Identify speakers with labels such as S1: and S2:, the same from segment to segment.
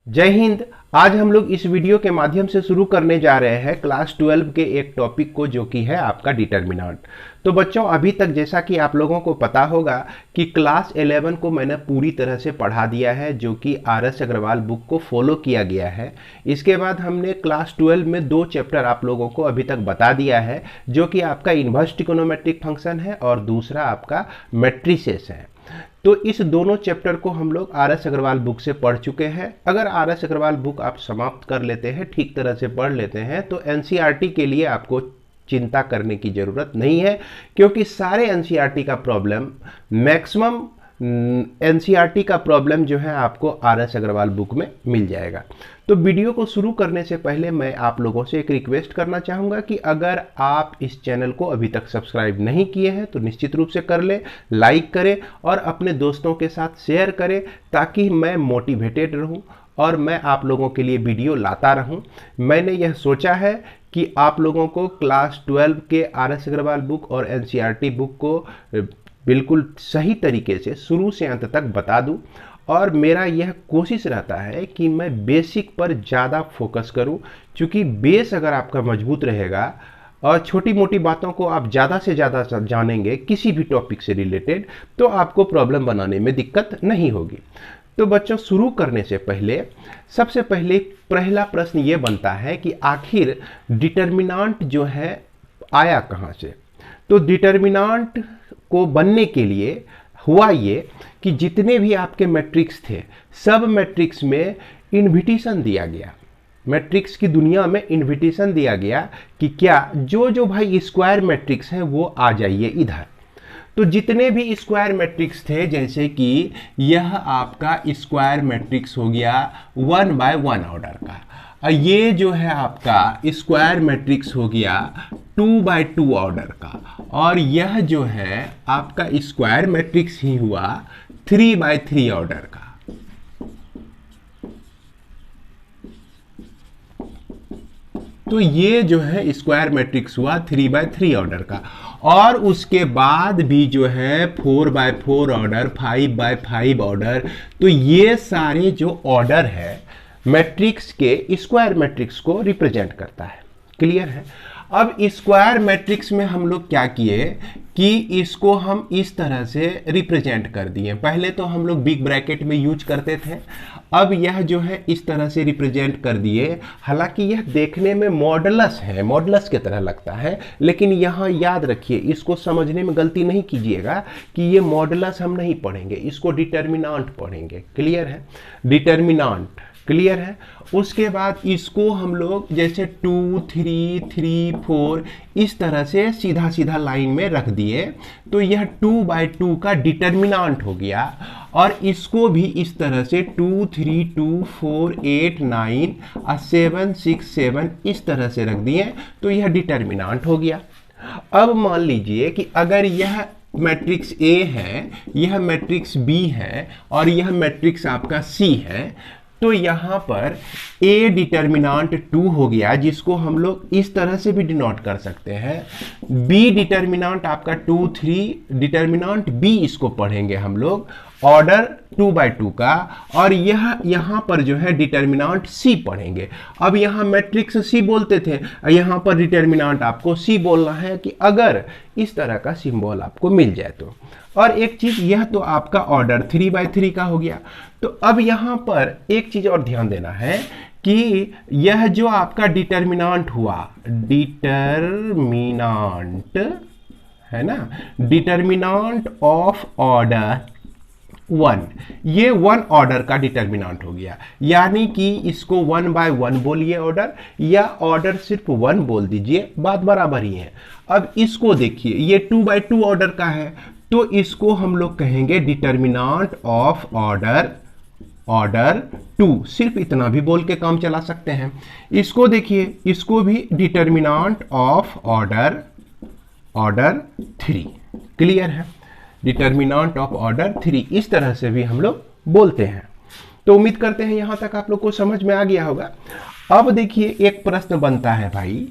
S1: जय हिंद। आज हम लोग इस वीडियो के माध्यम से शुरू करने जा रहे हैं क्लास 12 के एक टॉपिक को, जो कि है आपका डिटर्मिनेंट। तो बच्चों, अभी तक जैसा कि आप लोगों को पता होगा कि क्लास 11 को मैंने पूरी तरह से पढ़ा दिया है, जो कि आर.एस. अग्रवाल बुक को फॉलो किया गया है। इसके बाद हमने क्लास 12 में 2 चैप्टर आप लोगों को अभी तक बता दिया है, जो कि आपका इन्वर्स ट्रिग्नोमेट्रिक फंक्शन है और दूसरा आपका मैट्रिसेस है। तो इस दोनों चैप्टर को हम लोग आर.एस. अग्रवाल बुक से पढ़ चुके हैं। अगर आर.एस. अग्रवाल बुक आप समाप्त कर लेते हैं, ठीक तरह से पढ़ लेते हैं, तो एनसीईआरटी के लिए आपको चिंता करने की ज़रूरत नहीं है, क्योंकि सारे एनसीईआरटी का प्रॉब्लम, मैक्सिमम एनसीईआरटी का प्रॉब्लम जो है आपको आर.एस. अग्रवाल बुक में मिल जाएगा। तो वीडियो को शुरू करने से पहले मैं आप लोगों से एक रिक्वेस्ट करना चाहूँगा कि अगर आप इस चैनल को अभी तक सब्सक्राइब नहीं किए हैं तो निश्चित रूप से कर लें, लाइक करें और अपने दोस्तों के साथ शेयर करें, ताकि मैं मोटिवेटेड रहूं और मैं आप लोगों के लिए वीडियो लाता रहूं। मैंने यह सोचा है कि आप लोगों को क्लास 12 के आर.एस. अग्रवाल बुक और एनसीईआरटी बुक को बिल्कुल सही तरीके से शुरू से अंत तक बता दूं, और मेरा यह कोशिश रहता है कि मैं बेसिक पर ज़्यादा फोकस करूं, क्योंकि बेस अगर आपका मजबूत रहेगा और छोटी मोटी बातों को आप ज़्यादा से ज़्यादा जानेंगे किसी भी टॉपिक से रिलेटेड, तो आपको प्रॉब्लम बनाने में दिक्कत नहीं होगी। तो बच्चों, शुरू करने से पहले सबसे पहले पहला प्रश्न ये बनता है कि आखिर डिटर्मिनेंट जो है आया कहाँ से। तो डिटर्मिनेंट को बनने के लिए हुआ ये कि जितने भी आपके मैट्रिक्स थे, सब मैट्रिक्स में इन्विटेशन दिया गया। मैट्रिक्स की दुनिया में इन्विटेशन दिया गया कि क्या जो जो भाई स्क्वायर मैट्रिक्स हैं वो आ जाइए इधर। तो जितने भी स्क्वायर मैट्रिक्स थे, जैसे कि यह आपका स्क्वायर मैट्रिक्स हो गया 1/1 ऑर्डर का, और ये जो है आपका स्क्वायर मैट्रिक्स हो गया 2/2 ऑर्डर का, और यह जो है आपका स्क्वायर मैट्रिक्स ही हुआ 3/3 ऑर्डर का। तो ये जो है स्क्वायर मैट्रिक्स हुआ 3/3 ऑर्डर का, और उसके बाद भी जो है 4/4 ऑर्डर, 5/5 ऑर्डर। तो ये सारे जो ऑर्डर है मैट्रिक्स के, स्क्वायर मैट्रिक्स को रिप्रेजेंट करता है। क्लियर है। अब स्क्वायर मैट्रिक्स में हम लोग क्या किए कि इसको हम इस तरह से रिप्रेजेंट कर दिए। पहले तो हम लोग बिग ब्रैकेट में यूज करते थे, अब यह जो है इस तरह से रिप्रेजेंट कर दिए। हालांकि यह देखने में मॉडुलस है, मॉडुलस की तरह लगता है, लेकिन यहाँ याद रखिए, इसको समझने में गलती नहीं कीजिएगा कि ये मॉडुलस हम नहीं पढ़ेंगे, इसको डिटर्मिनेंट पढ़ेंगे। क्लियर है। डिटर्मिनेंट क्लियर है। उसके बाद इसको हम लोग जैसे 2, 3, 3, 4 इस तरह से सीधा सीधा लाइन में रख दिए, तो यह 2/2 का डिटर्मिनेंट हो गया। और इसको भी इस तरह से 2, 3, 2, 4, 8, 9 और 7, 6, 7 इस तरह से रख दिए, तो यह डिटर्मिनेंट हो गया। अब मान लीजिए कि अगर यह मैट्रिक्स A है, यह मैट्रिक्स B है और यह मैट्रिक्स आपका C है, तो यहां पर A डिटर्मिनेंट 2 हो गया, जिसको हम लोग इस तरह से भी डिनोट कर सकते हैं। B डिटर्मिनेंट आपका 2, 3 डिटर्मिनेंट B, इसको पढ़ेंगे हम लोग ऑर्डर 2/2 का, और यह यहां पर जो है डिटर्मिनेंट C पढ़ेंगे। अब यहां मैट्रिक्स C बोलते थे, यहां पर डिटर्मिनेंट आपको C बोलना है, कि अगर इस तरह का सिंबल आपको मिल जाए तो। और एक चीज, यह तो आपका ऑर्डर 3/3 का हो गया। तो अब यहां पर एक चीज और ध्यान देना है कि यह जो आपका डिटर्मिनेंट हुआ, डिटर्मिनेंट है ना, डिटर्मिनेंट ऑफ ऑर्डर 1, ये 1 ऑर्डर का डिटर्मिनेंट हो गया। यानी कि इसको 1/1 बोलिए ऑर्डर, या ऑर्डर सिर्फ 1 बोल दीजिए, बात बराबर ही है। अब इसको देखिए, ये 2/2 ऑर्डर का है, तो इसको हम लोग कहेंगे डिटर्मिनेंट ऑफ ऑर्डर 2, सिर्फ इतना भी बोल के काम चला सकते हैं। इसको देखिए, इसको भी डिटर्मिनेंट ऑफ ऑर्डर 3। क्लियर है। डिटर्मिनेंट ऑफ ऑर्डर 3 इस तरह से भी हम लोग बोलते हैं। तो उम्मीद करते हैं यहां तक आप लोग को समझ में आ गया होगा। अब देखिए, एक प्रश्न बनता है भाई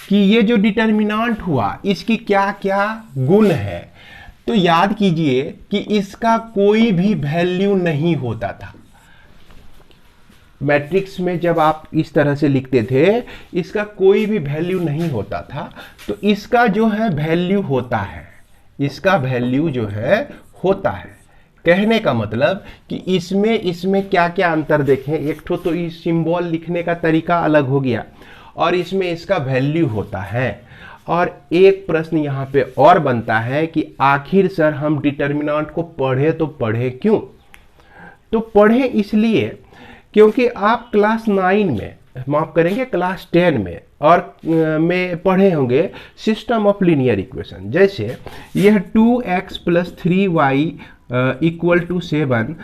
S1: कि ये जो डिटर्मिनेंट हुआ, इसकी क्या क्या गुण है। तो याद कीजिए कि इसका कोई भी वैल्यू नहीं होता था। मैट्रिक्स में जब आप इस तरह से लिखते थे, इसका कोई भी वैल्यू नहीं होता था, तो इसका जो है वैल्यू होता है, इसका वैल्यू जो है होता है। कहने का मतलब कि इसमें क्या क्या अंतर देखें, एक तो इस सिंबल लिखने का तरीका अलग हो गया, और इसमें इसका वैल्यू होता है। और एक प्रश्न यहाँ पे और बनता है कि आखिर सर हम डिटर्मिनेंट को पढ़े तो पढ़े क्यों? तो पढ़े इसलिए क्योंकि आप क्लास 9 में, माफ करेंगे क्लास 10 में और में पढ़े होंगे सिस्टम ऑफ लीनियर इक्वेशन। जैसे यह 2x + 3y equal to 7,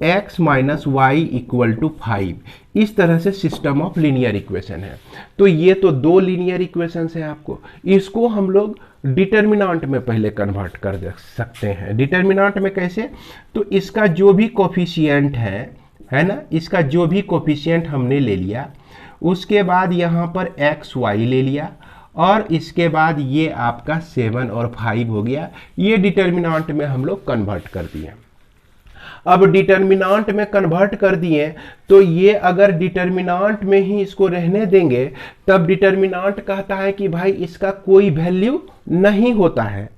S1: x - y equal to 5, इस तरह से सिस्टम ऑफ लीनियर इक्वेशन है। तो ये तो दो लीनियर इक्वेशंस है, आपको इसको हम लोग डिटर्मिनेंट में पहले कन्वर्ट कर दे सकते हैं। डिटर्मिनेंट में कैसे? तो इसका जो भी कोफिशिएंट है ना, इसका जो भी कोफिशिएंट हमने ले लिया, उसके बाद यहाँ पर x y ले लिया, और इसके बाद ये आपका 7 और 5 हो गया। ये डिटर्मिनेंट में हम लोग कन्वर्ट कर दिए। अब डिटर्मिनेंट में कन्वर्ट कर दिए तो ये अगर डिटर्मिनेंट में ही इसको रहने देंगे, तब डिटर्मिनेंट कहता है कि भाई इसका कोई वैल्यू नहीं होता है,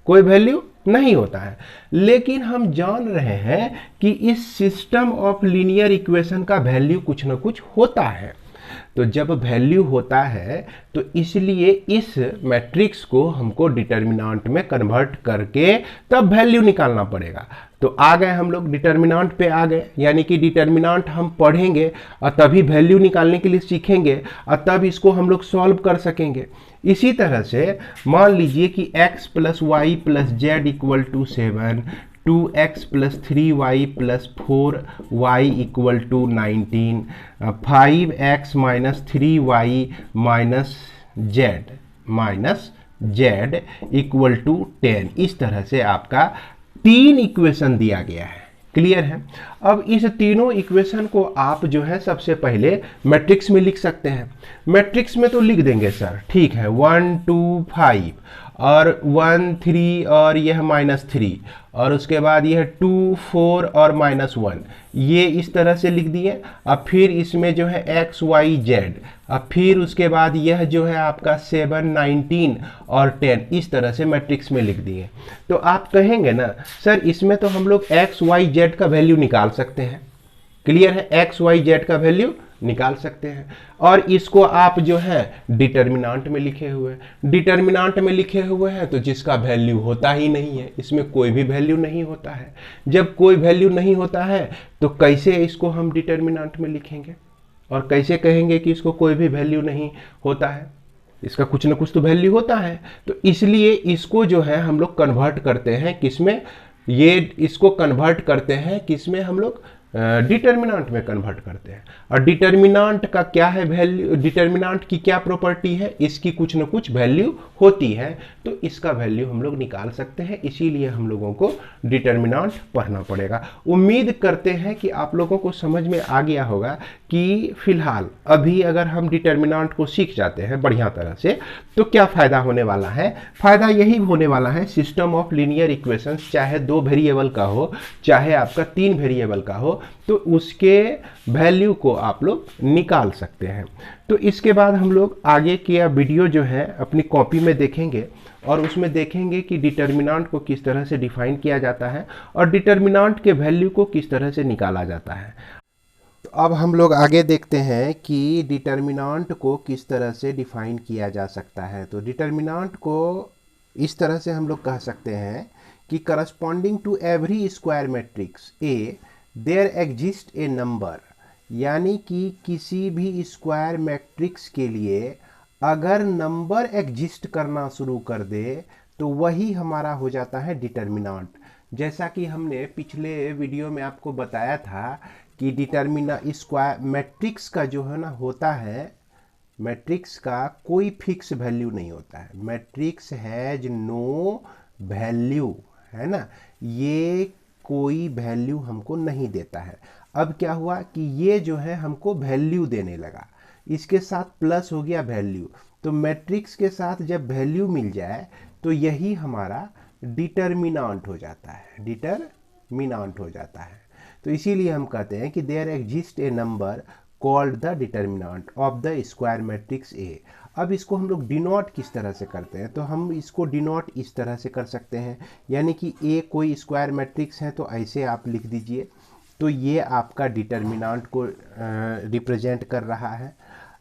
S1: कोई वैल्यू नहीं होता है। लेकिन हम जान रहे हैं कि इस सिस्टम ऑफ लीनियर इक्वेशन का वैल्यू कुछ ना कुछ होता है। तो जब वैल्यू होता है तो इसलिए इस मैट्रिक्स को हमको डिटर्मिनेंट में कन्वर्ट करके तब वैल्यू निकालना पड़ेगा। तो आ गए हम लोग डिटर्मिनेंट पे आ गए, यानी कि डिटर्मिनेंट हम पढ़ेंगे और तभी वैल्यू निकालने के लिए सीखेंगे और तब इसको हम लोग सॉल्व कर सकेंगे। इसी तरह से मान लीजिए कि x + y + z equal to 7, 2x + 3y + 4y equal to 19, 5x - 3y - z equal to 10। इस तरह से आपका 3 इक्वेशन दिया गया है। क्लियर है? अब इस तीनों इक्वेशन को आप जो है सबसे पहले मैट्रिक्स में लिख सकते हैं। मैट्रिक्स में तो लिख देंगे सर, ठीक है, 1 2 5 और 1 3 और यह -3, और उसके बाद यह 2 4 और -1, ये इस तरह से लिख दिए। अब फिर इसमें जो है x y z, अब फिर उसके बाद यह जो है आपका 7 19 और 10, इस तरह से मैट्रिक्स में लिख दिए। तो आप कहेंगे ना सर इसमें तो हम लोग x y z का वैल्यू निकाल सकते हैं। क्लियर है? x y z का वैल्यू निकाल सकते हैं, और इसको आप जो है डिटर्मिनेंट में लिखे हुए हैं। डिटर्मिनेंट में लिखे हुए हैं तो जिसका वैल्यू होता ही नहीं है, इसमें कोई भी वैल्यू नहीं होता है। जब कोई वैल्यू नहीं होता है तो कैसे इसको हम डिटर्मिनेंट में लिखेंगे और कैसे कहेंगे कि इसको कोई भी वैल्यू नहीं होता है? इसका कुछ ना कुछ तो वैल्यू होता है। तो इसलिए इसको जो है हम लोग कन्वर्ट करते हैं किसमें, ये इसको कन्वर्ट करते हैं किसमें, हम लोग डिटर्मिनेंट में कन्वर्ट करते हैं। और डिटर्मिनेंट का क्या है वैल्यू, डिटर्मिनेंट की क्या प्रॉपर्टी है, इसकी कुछ ना कुछ वैल्यू होती है, तो इसका वैल्यू हम लोग निकाल सकते हैं। इसीलिए हम लोगों को डिटर्मिनेंट पढ़ना पड़ेगा। उम्मीद करते हैं कि आप लोगों को समझ में आ गया होगा कि फिलहाल अभी अगर हम डिटर्मिनेंट को सीख जाते हैं बढ़िया तरह से तो क्या फ़ायदा होने वाला है। फ़ायदा यही होने वाला है, सिस्टम ऑफ लीनियर इक्वेशंस चाहे 2 वेरिएबल का हो चाहे आपका 3 वेरिएबल का हो, तो उसके वैल्यू को आप लोग निकाल सकते हैं। तो इसके बाद हम लोग आगे की वीडियो जो है अपनी कॉपी में देखेंगे और उसमें देखेंगे कि डिटर्मिनेंट को किस तरह से डिफाइन किया जाता है और डिटर्मिनेंट के वैल्यू को किस तरह से निकाला जाता है। तो अब हम लोग आगे देखते हैं कि डिटर्मिनेंट को किस तरह से डिफाइन किया जा सकता है। तो डिटर्मिनेंट को इस तरह से हम लोग कह सकते हैं कि corresponding to every square matrix A there exist a number, यानी कि किसी भी स्क्वायर मैट्रिक्स के लिए अगर नंबर एग्जिस्ट करना शुरू कर दे तो वही हमारा हो जाता है डिटर्मिनेंट। जैसा कि हमने पिछले वीडियो में आपको बताया था कि स्क्वायर मैट्रिक्स का जो है ना होता है, मैट्रिक्स का कोई फिक्स वैल्यू नहीं होता है। मैट्रिक्स हैज नो वैल्यू, है ना, ये कोई वैल्यू हमको नहीं देता है। अब क्या हुआ कि ये जो है हमको वैल्यू देने लगा, इसके साथ प्लस हो गया वैल्यू। तो मैट्रिक्स के साथ जब वैल्यू मिल जाए तो यही हमारा डिटर्मिनेंट हो जाता है, डिटर्मिनेंट हो जाता है। तो इसीलिए हम कहते हैं कि there exist a number called the determinant of the square matrix A. अब इसको हम लोग डिनोट किस तरह से करते हैं, तो हम इसको डिनोट इस तरह से कर सकते हैं, यानी कि ए कोई स्क्वायर मैट्रिक्स है तो ऐसे आप लिख दीजिए, तो ये आपका डिटर्मिनेंट को रिप्रेजेंट कर रहा है।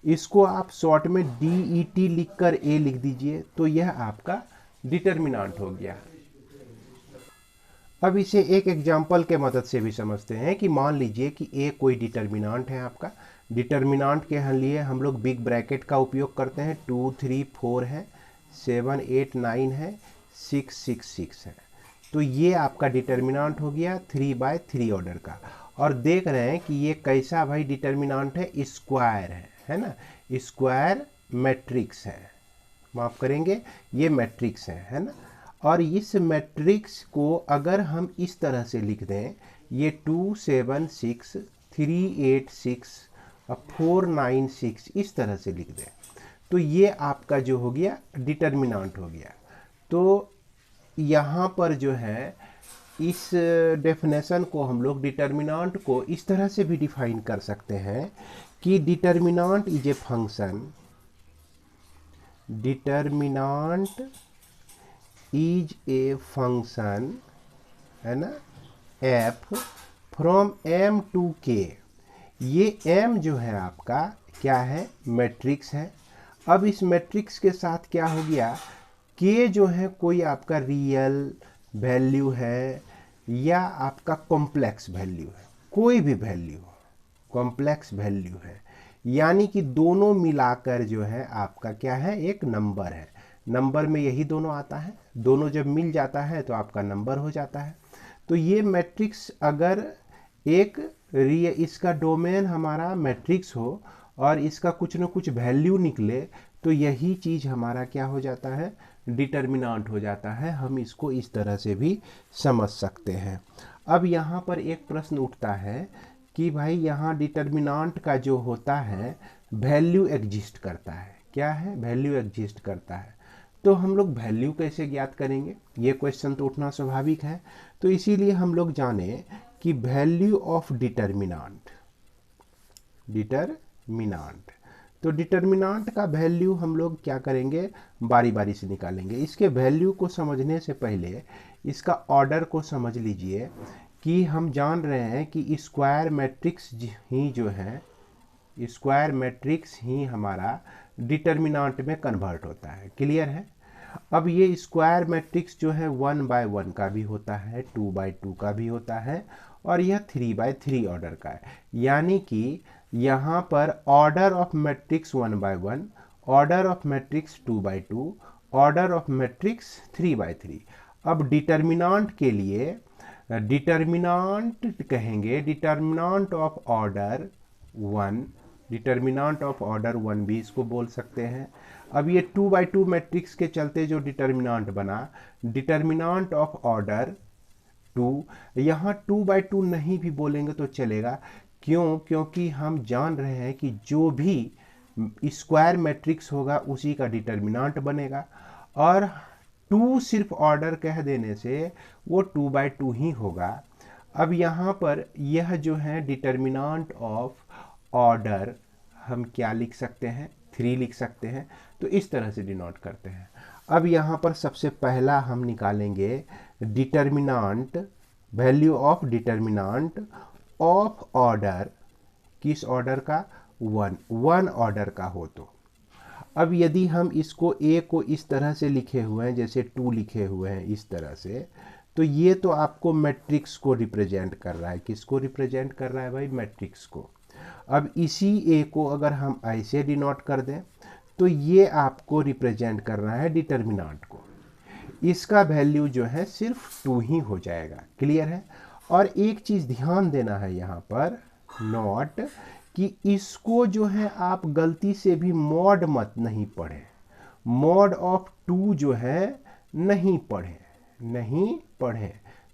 S1: इसको आप शॉर्ट में DET लिखकर ए लिख दीजिए, तो यह आपका डिटर्मिनेंट हो गया। अब इसे एक एग्जाम्पल के मदद से भी समझते हैं कि मान लीजिए कि ए कोई डिटर्मिनेंट है आपका। डिटर्मिनेंट के लिए हम लोग बिग ब्रैकेट का उपयोग करते हैं। 2 3 4 है, 7 8 9 है, 6 6 6 है, तो ये आपका डिटर्मिनेंट हो गया 3/3 ऑर्डर का। और देख रहे हैं कि ये कैसा भाई डिटर्मिनेंट है, स्क्वायर है ना, स्क्वायर मैट्रिक्स है, माफ करेंगे ये मैट्रिक्स है ना। और इस मैट्रिक्स को अगर हम इस तरह से लिख दें, ये 2 7 6 3 8 6 और 4 9 6 इस तरह से लिख दें, तो ये आपका जो हो गया डिटर्मिनेंट हो गया। तो यहाँ पर जो है इस डेफिनेशन को हम लोग डिटर्मिनेंट को इस तरह से भी डिफाइन कर सकते हैं कि determinant is a function, determinant is a function है ना, F from m to k। ये m जो है आपका क्या है, मैट्रिक्स है। अब इस मैट्रिक्स के साथ क्या हो गया, k जो है कोई आपका रियल वैल्यू है या आपका कॉम्प्लेक्स वैल्यू है, कोई भी वैल्यू कॉम्प्लेक्स वैल्यू है, यानी कि दोनों मिलाकर जो है आपका क्या है, एक नंबर है। नंबर में यही दोनों आता है, दोनों जब मिल जाता है तो आपका नंबर हो जाता है। तो ये मैट्रिक्स अगर एक इसका डोमेन हमारा मैट्रिक्स हो और इसका कुछ न कुछ वैल्यू निकले, तो यही चीज़ हमारा क्या हो जाता है, डिटर्मिनेंट हो जाता है। हम इसको इस तरह से भी समझ सकते हैं। अब यहाँ पर एक प्रश्न उठता है कि भाई यहाँ डिटर्मिनेंट का जो होता है वैल्यू एग्जिस्ट करता है, क्या है, वैल्यू एग्जिस्ट करता है, तो हम लोग वैल्यू कैसे ज्ञात करेंगे, ये क्वेश्चन तो उठना स्वाभाविक है। तो इसीलिए हम लोग जाने कि वैल्यू ऑफ डिटर्मिनेंट, तो डिटर्मिनेंट का वैल्यू हम लोग क्या करेंगे, बारी बारी से निकालेंगे। इसके वैल्यू को समझने से पहले इसका ऑर्डर को समझ लीजिए कि हम जान रहे हैं कि स्क्वायर मैट्रिक्स ही जो है, स्क्वायर मैट्रिक्स ही हमारा डिटर्मिनेंट में कन्वर्ट होता है, क्लियर है। अब ये स्क्वायर मैट्रिक्स जो है 1/1 का भी होता है, 2/2 का भी होता है, और यह 3/3 ऑर्डर का है। यानी कि यहाँ पर order of matrix 1/1, order of matrix 2/2, order of matrix 3/3। अब डिटर्मिनेंट के लिए डिटर्मिनेंट कहेंगे, determinant of order 1, determinant of order 1 भी इसको बोल सकते हैं। अब ये 2/2 मैट्रिक्स के चलते जो डिटर्मिनेंट बना, डिटर्मिनेंट ऑफ ऑर्डर 2, यहाँ 2/2 नहीं भी बोलेंगे तो चलेगा। क्यों, क्योंकि हम जान रहे हैं कि जो भी स्क्वायर मैट्रिक्स होगा उसी का डिटर्मिनेंट बनेगा, और 2 सिर्फ ऑर्डर कह देने से वो 2/2 ही होगा। अब यहाँ पर यह जो है डिटर्मिनेंट ऑफ ऑर्डर हम क्या लिख सकते हैं, 3 लिख सकते हैं। तो इस तरह से डिनोट करते हैं। अब यहाँ पर सबसे पहला हम निकालेंगे determinant, value of determinant of order, किस ऑर्डर का, 1 ऑर्डर का हो तो। अब यदि हम इसको ए को इस तरह से लिखे हुए हैं, जैसे 2 लिखे हुए हैं इस तरह से, तो ये तो आपको मैट्रिक्स को रिप्रेजेंट कर रहा है। किसको रिप्रेजेंट कर रहा है भाई, मैट्रिक्स को। अब इसी ए को अगर हम ऐसे डिनोट कर दें, तो ये आपको रिप्रेजेंट कर रहा है डिटर्मिनेंट को। इसका वैल्यू जो है सिर्फ 2 ही हो जाएगा, क्लियर है। और एक चीज़ ध्यान देना है यहाँ पर नोट, कि इसको जो है आप गलती से भी मॉड मत नहीं पढ़ें, मॉड ऑफ 2 जो है नहीं पढ़ें।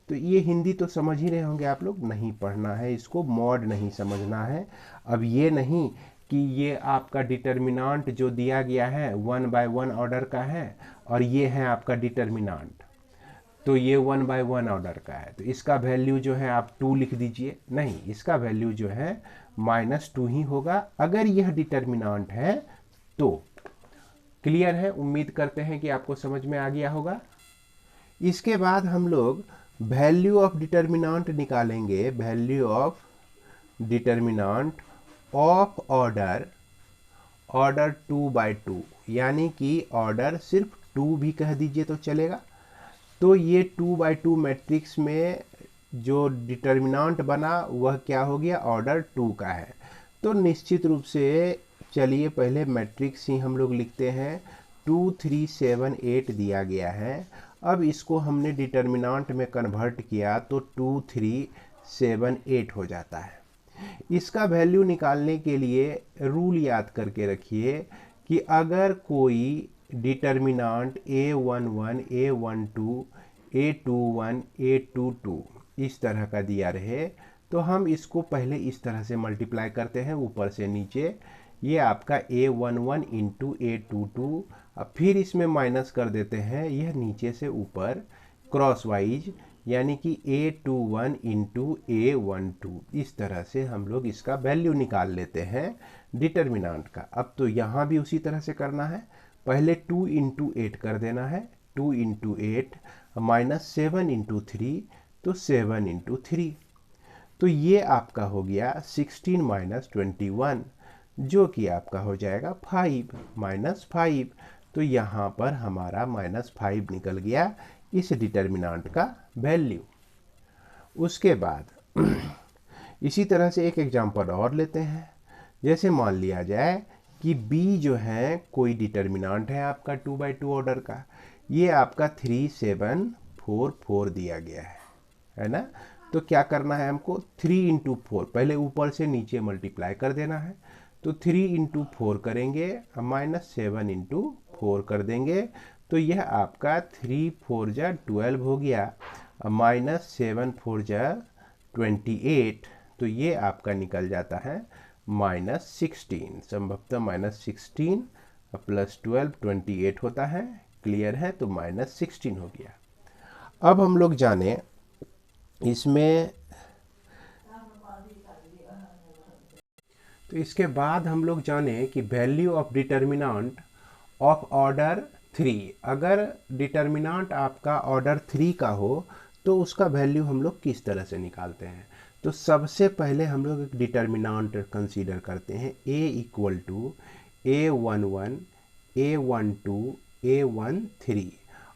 S1: तो ये हिंदी तो समझ ही रहे होंगे आप लोग, नहीं पढ़ना है इसको, मॉड नहीं समझना है। अब ये नहीं कि ये आपका डिटर्मिनेंट जो दिया गया है 1/1 ऑर्डर का है और ये है आपका डिटर्मिनेंट, तो ये 1/1 ऑर्डर का है, तो इसका वैल्यू जो है आप 2 लिख दीजिए। नहीं, इसका वैल्यू जो है -2 ही होगा अगर यह डिटर्मिनेंट है तो। क्लियर है? उम्मीद करते हैं कि आपको समझ में आ गया होगा। इसके बाद हम लोग वैल्यू ऑफ डिटर्मिनेंट निकालेंगे। Value of determinant of order 2/2, यानी कि ऑर्डर सिर्फ 2 भी कह दीजिए तो चलेगा। तो ये 2/2 मैट्रिक्स में जो डिटर्मिनेंट बना वह क्या हो गया? ऑर्डर 2 का है। तो निश्चित रूप से चलिए पहले मैट्रिक्स ही हम लोग लिखते हैं। 2 3 7 8 दिया गया है। अब इसको हमने डिटर्मिनेंट में कन्वर्ट किया तो 2 3 7 8 हो जाता है। इसका वैल्यू निकालने के लिए रूल याद करके रखिए कि अगर कोई determinant A11 A12 A21 A22 इस तरह का दिया रहे तो हम इसको पहले इस तरह से मल्टीप्लाई करते हैं ऊपर से नीचे। ये आपका A11 इंटू A22, अब फिर इसमें माइनस कर देते हैं यह नीचे से ऊपर क्रॉस वाइज, यानी कि A21 इंटू A12। इस तरह से हम लोग इसका वैल्यू निकाल लेते हैं डिटर्मिनेंट का। अब तो यहाँ भी उसी तरह से करना है। पहले 2 इंटू 8 कर देना है। 2 इंटू 8 -7 इंटू 3, तो 7 इंटू 3। तो ये आपका हो गया 16 - 21, जो कि आपका हो जाएगा 5 -5। तो यहाँ पर हमारा -5 निकल गया इस डिटर्मिनेंट का वैल्यू। उसके बाद इसी तरह से एक एग्जांपल और लेते हैं। जैसे मान लिया जाए कि b जो है कोई डिटर्मिनेंट है आपका 2/2 ऑर्डर का। ये आपका 3 7 4 4 दिया गया है ना। तो क्या करना है हमको? 3 इंटू 4, पहले ऊपर से नीचे मल्टीप्लाई कर देना है। तो 3 इंटू 4 करेंगे, -7 इंटू 4 कर देंगे। तो यह आपका 3 4 जा 12 हो गया, -7 4 जा 28। तो ये आपका निकल जाता है -16। संभवतः -16 + 12 28 होता है। क्लियर है? तो -16 हो गया। अब हम लोग जाने इसमें, तो इसके बाद हम लोग जाने कि value of determinant of order 3। अगर डिटर्मिनेंट आपका ऑर्डर 3 का हो तो उसका वैल्यू हम लोग किस तरह से निकालते हैं। तो सबसे पहले हम लोग एक डिटर्मिनेंट कंसीडर करते हैं। A = A11 A12 A13,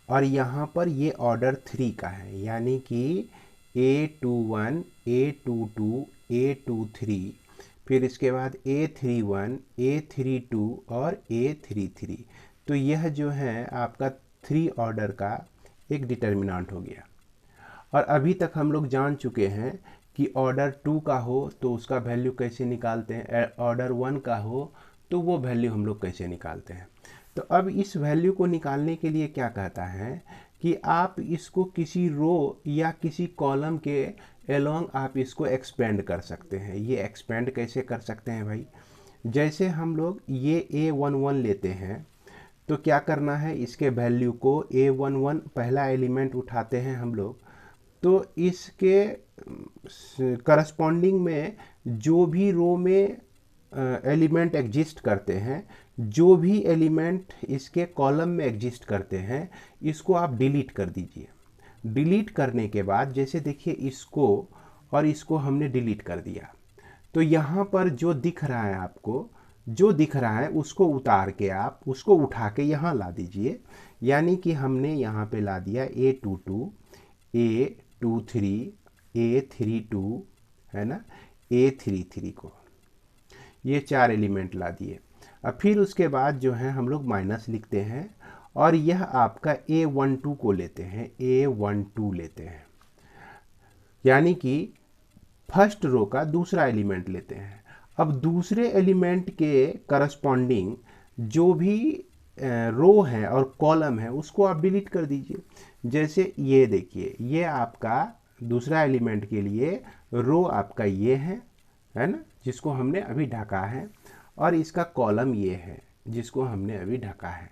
S1: और यहाँ पर ये ऑर्डर 3 का है, यानी कि A21 A22 A23, फिर इसके बाद A31 A32 और A33। तो यह जो है आपका 3 ऑर्डर का एक डिटर्मिनेंट हो गया। और अभी तक हम लोग जान चुके हैं कि ऑर्डर 2 का हो तो उसका वैल्यू कैसे निकालते हैं, ऑर्डर 1 का हो तो वो वैल्यू हम लोग कैसे निकालते हैं। तो अब इस वैल्यू को निकालने के लिए क्या कहता है कि आप इसको किसी रो या किसी कॉलम के एलोंग आप इसको एक्सपेंड कर सकते हैं। ये एक्सपेंड कैसे कर सकते हैं भाई? जैसे हम लोग ये A11 लेते हैं तो क्या करना है, इसके वैल्यू को A11 पहला एलिमेंट उठाते हैं हम लोग, तो इसके करस्पॉन्डिंग में जो भी रो में एलिमेंट एग्जिस्ट करते हैं, जो भी एलिमेंट इसके कॉलम में एग्जिस्ट करते हैं, इसको आप डिलीट कर दीजिए। डिलीट करने के बाद जैसे देखिए इसको और इसको हमने डिलीट कर दिया, तो यहाँ पर जो दिख रहा है आपको, जो दिख रहा है उसको उतार के आप उसको उठा के यहाँ ला दीजिए। यानी कि हमने यहाँ पे ला दिया A22 A23 A32 है ना, A33 को, ये 4 एलिमेंट ला दिए। अब फिर उसके बाद जो है हम लोग माइनस लिखते हैं और यह आपका A12 को लेते हैं, A12 लेते हैं, यानी कि फर्स्ट रो का दूसरा एलिमेंट लेते हैं। अब दूसरे एलिमेंट के करस्पॉन्डिंग जो भी रो है और कॉलम है उसको आप डिलीट कर दीजिए। जैसे ये देखिए, ये आपका दूसरा एलिमेंट के लिए रो आपका ये है ना, जिसको हमने अभी ढका है, और इसका कॉलम ये है जिसको हमने अभी ढका है।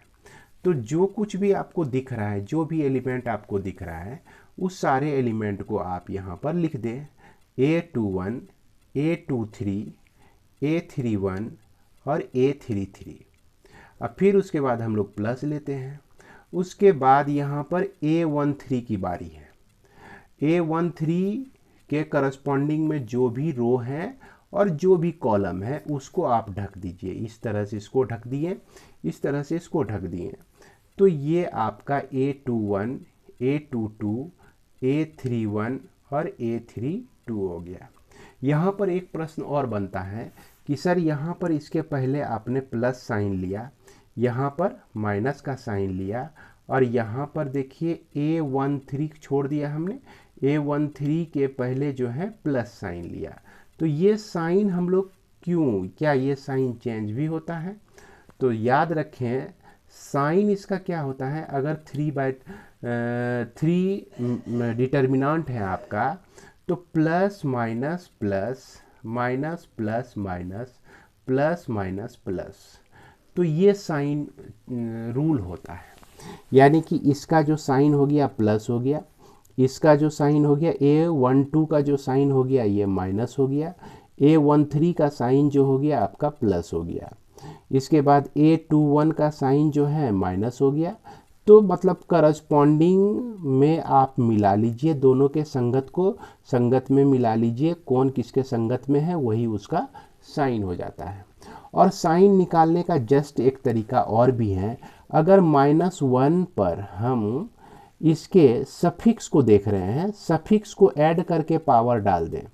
S1: तो जो कुछ भी आपको दिख रहा है, जो भी एलिमेंट आपको दिख रहा है, उस सारे एलिमेंट को आप यहाँ पर लिख दें। A21, A23, A31 और A33। अब फिर उसके बाद हम लोग प्लस लेते हैं। उसके बाद यहाँ पर A13 की बारी है। A13 के करस्पॉन्डिंग में जो भी रो है और जो भी कॉलम है उसको आप ढक दीजिए। इस तरह से इसको ढक दिए, इस तरह से इसको ढक दिए। तो ये आपका A21, A22, A31 और A32 हो गया। यहाँ पर एक प्रश्न और बनता है कि सर यहाँ पर इसके पहले आपने प्लस साइन लिया, यहाँ पर माइनस का साइन लिया, और यहाँ पर देखिए A13 छोड़ दिया हमने, A13 के पहले जो है प्लस साइन लिया। तो ये साइन हम लोग क्यों, क्या ये साइन चेंज भी होता है? तो याद रखें, साइन इसका क्या होता है, अगर 3/3 डिटर्मिनेंट है आपका, तो plus minus plus, minus plus minus, plus minus plus, तो ये साइन रूल होता है। यानी कि इसका जो साइन हो गया प्लस हो गया, इसका जो साइन हो गया A12 का जो साइन हो गया ये माइनस हो गया, A13 का साइन जो हो गया आपका प्लस हो गया, इसके बाद A21 का साइन जो है माइनस हो गया। तो मतलब करस्पॉन्डिंग में आप मिला लीजिए, दोनों के संगत को संगत में मिला लीजिए, कौन किसके संगत में है वही उसका साइन हो जाता है। और साइन निकालने का जस्ट एक तरीका और भी है। अगर -1 पर हम इसके सफिक्स को देख रहे हैं, सफिक्स को ऐड करके पावर डाल दें।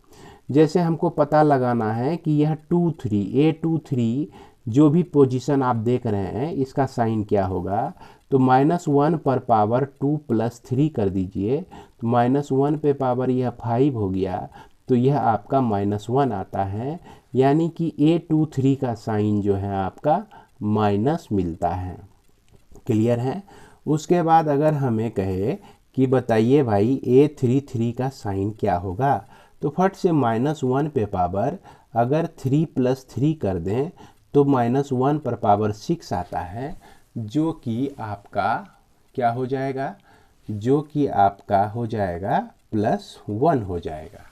S1: जैसे हमको पता लगाना है कि यह 23, A23 जो भी पोजीशन आप देख रहे हैं इसका साइन क्या होगा, तो -1 पर पावर 2 + 3 कर दीजिए। तो -1 पे पावर यह 5 हो गया, तो यह आपका -1 आता है। यानी कि A23 का साइन जो है आपका माइनस मिलता है। क्लियर है? उसके बाद अगर हमें कहे कि बताइए भाई A33 का साइन क्या होगा, तो फट से -1 पे पावर अगर 3 + 3 कर दें तो -1 पर पावर 6 आता है, जो कि आपका क्या हो जाएगा, जो कि आपका हो जाएगा +1 हो जाएगा,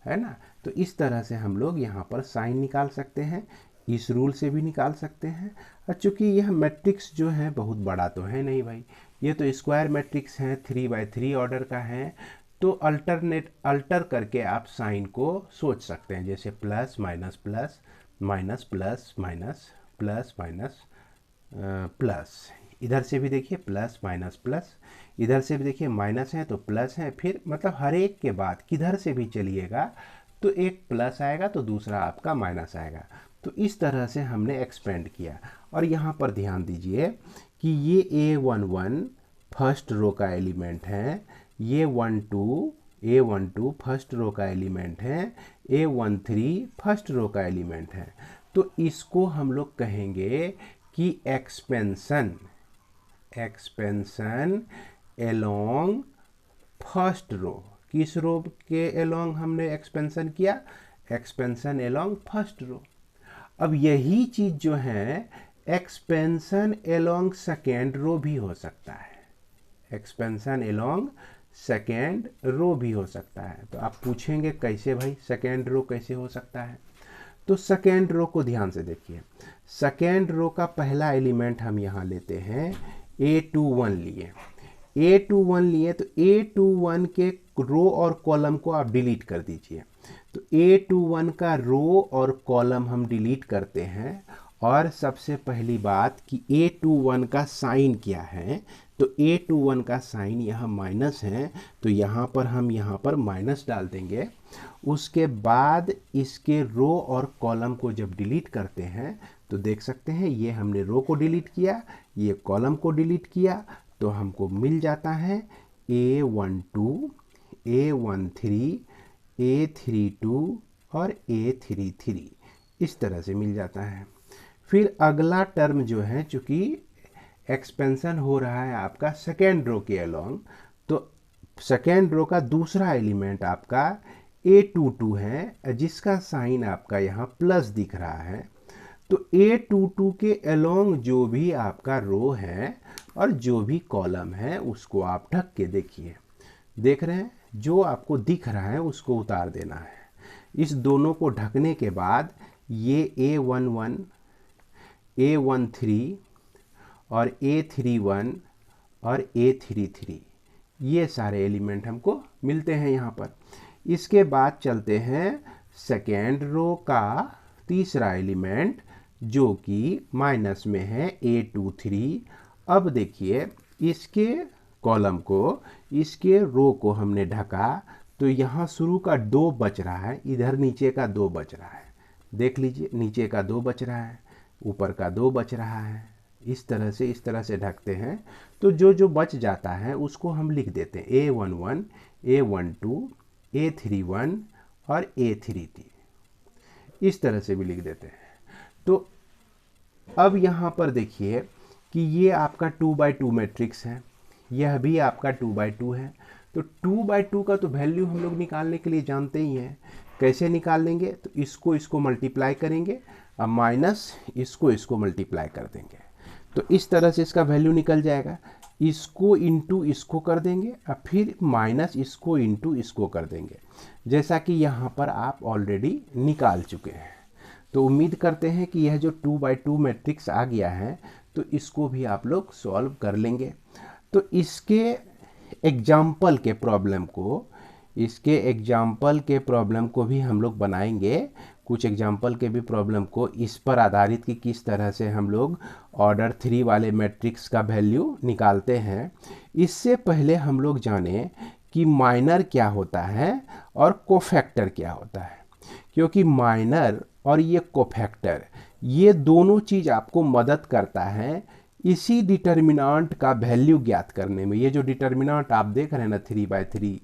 S1: है ना। तो इस तरह से हम लोग यहाँ पर साइन निकाल सकते हैं, इस रूल से भी निकाल सकते हैं। और चूँकि यह मैट्रिक्स जो है बहुत बड़ा तो है नहीं भाई, ये तो स्क्वायर मैट्रिक्स है, 3/3 ऑर्डर का है, तो अल्टर करके आप साइन को सोच सकते हैं, जैसे plus minus plus, minus plus minus, plus minus plus, इधर से भी देखिए प्लस माइनस प्लस, इधर से भी देखिए माइनस है तो प्लस है, फिर मतलब हर एक के बाद किधर से भी चलिएगा तो एक प्लस आएगा तो दूसरा आपका माइनस आएगा। तो इस तरह से हमने एक्सपेंड किया। और यहाँ पर ध्यान दीजिए कि ये A11 फर्स्ट रो का एलिमेंट है, ये A12 फर्स्ट रो का एलिमेंट है, A13 फर्स्ट रो का एलिमेंट है। तो इसको हम लोग कहेंगे कि एक्सपेंशन एलोंग फर्स्ट रो। किस रो के एलोंग हमने एक्सपेंशन किया? Expansion along first row. अब यही चीज़ जो है एक्सपेंशन एलोंग सेकेंड रो भी हो सकता है, एक्सपेंशन एलोंग सेकेंड रो भी हो सकता है। तो आप पूछेंगे कैसे भाई सेकेंड रो कैसे हो सकता है? तो सेकेंड रो को ध्यान से देखिए। सेकेंड रो का पहला एलिमेंट हम यहाँ लेते हैं, A21 लिए। A21 लिए तो A21 के रो और कॉलम को आप डिलीट कर दीजिए। तो A21 का रो और कॉलम हम डिलीट करते हैं। और सबसे पहली बात कि A21 का साइन क्या है, तो A21 का साइन यहाँ माइनस है, तो यहाँ पर हम यहाँ पर माइनस डाल देंगे। उसके बाद इसके रो और कॉलम को जब डिलीट करते हैं तो देख सकते हैं ये हमने रो को डिलीट किया, ये कॉलम को डिलीट किया, तो हमको मिल जाता है A12, A13, A32 और A33, इस तरह से मिल जाता है। फिर अगला टर्म जो है, चूँकि एक्सपेंशन हो रहा है आपका सेकेंड रो के अलोंग, तो सेकेंड रो का दूसरा एलिमेंट आपका A22 है, जिसका साइन आपका यहाँ प्लस दिख रहा है। तो A22 के अलोंग जो भी आपका रो है और जो भी कॉलम है उसको आप ढक के देखिए। देख रहे हैं, जो आपको दिख रहा है उसको उतार देना है। इस दोनों को ढकने के बाद ये A11, A13 और A31 और A33 ये सारे एलिमेंट हमको मिलते हैं यहाँ पर। इसके बाद चलते हैं सेकेंड रो का तीसरा एलिमेंट जो कि माइनस में है A23। अब देखिए, इसके कॉलम को, इसके रो को हमने ढका तो यहाँ शुरू का 2 बच रहा है, इधर नीचे का 2 बच रहा है। देख लीजिए, नीचे का 2 बच रहा है, ऊपर का 2 बच रहा है। इस तरह से ढकते हैं तो जो जो बच जाता है उसको हम लिख देते हैं A11, A12, A31 और A33। इस तरह से भी लिख देते हैं। तो अब यहाँ पर देखिए कि ये आपका 2x2 मैट्रिक्स है, यह भी आपका 2x2 है। तो 2x2 का तो वैल्यू हम लोग निकालने के लिए जानते ही हैं। कैसे निकाल लेंगे? तो इसको मल्टीप्लाई करेंगे और माइनस इसको मल्टीप्लाई कर देंगे तो इस तरह से इसका वैल्यू निकल जाएगा। इसको इंटू इसको कर देंगे और फिर माइनस इसको इंटू इसको कर देंगे, जैसा कि यहाँ पर आप ऑलरेडी निकाल चुके हैं। तो उम्मीद करते हैं कि यह जो 2x2 मैट्रिक्स आ गया है तो इसको भी आप लोग सॉल्व कर लेंगे। तो इसके एग्जाम्पल के प्रॉब्लम को भी हम लोग बनाएंगे। कुछ एग्जाम्पल के भी प्रॉब्लम को इस पर आधारित कि किस तरह से हम लोग ऑर्डर 3 वाले मैट्रिक्स का वैल्यू निकालते हैं। इससे पहले हम लोग जाने कि माइनर क्या होता है और कोफैक्टर क्या होता है, क्योंकि माइनर और ये कोफैक्टर ये दोनों चीज़ आपको मदद करता है इसी डिटर्मिनांट का वैल्यू ज्ञात करने में। ये जो डिटर्मिनांट आप देख रहे हैं ना 3/3,